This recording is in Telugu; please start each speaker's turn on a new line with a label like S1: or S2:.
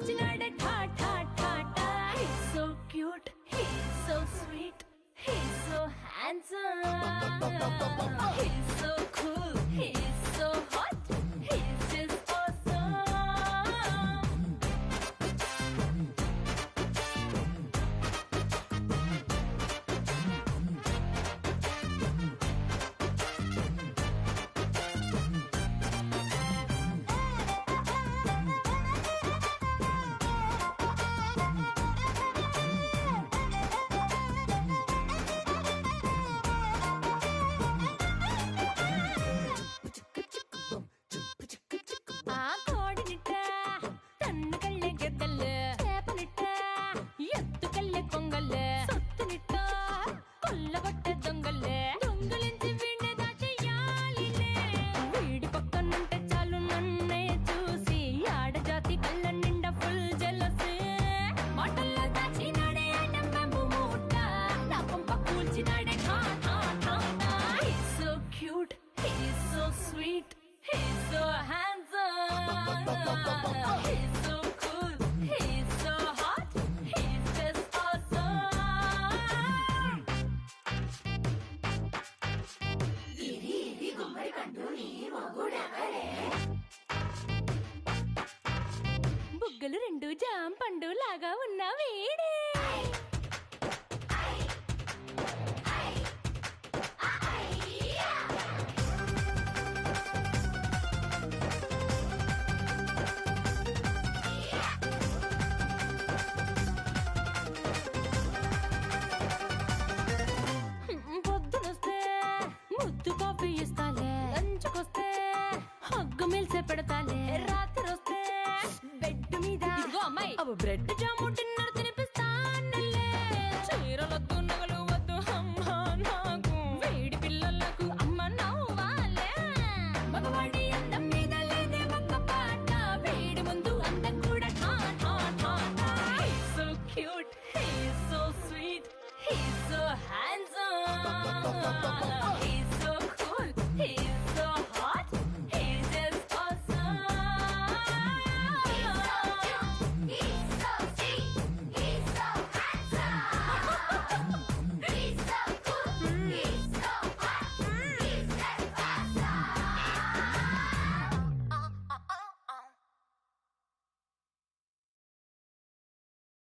S1: నచ్చినాడే ఠా ఠా ఠా ఠా. He's so cute, he's so sweet, he's so handsome, he's so cool, he's so hot, he's just awesome. ఆ కోడినిట్ట తన్ను కళ్ళే గెద్దల్లే చేపనిట్ట ఎత్తు కళ్ళే కొంగల్లే సొత్తునిట్ట కొల్లగొట్టే దొంగల్లే దొంగలించి వీణ్ణే దాచేయాలిలే. వీడి పక్కనుంటే చాలు నన్నే చూసి ఆడజాతి కళ్ళ నిండా ఫుల్ జెలసీ. మాటల్లో దాచినాడే ఐటమ్ బాంబు మూట నా పంప కూల్చినాడే ఠా ఠా ఠా ఠా. He's so cute, he's so sweet, he's so handsome, he's so cool, he's so hot, he's just awesome. బుగ్గలు రెండు జాం పండు లాగా ఉన్న వేడే పొద్దునొస్తే ముద్దు కాఫీ ఇస్తాలే, లంచుకొస్తే హగ్గు మిల్సే పెడతాలే, రాత్రి వస్తే బెడ్ మీద ఇదిగో అమ్మాయి అవు బ్రెడ్ జాము డిన్నర్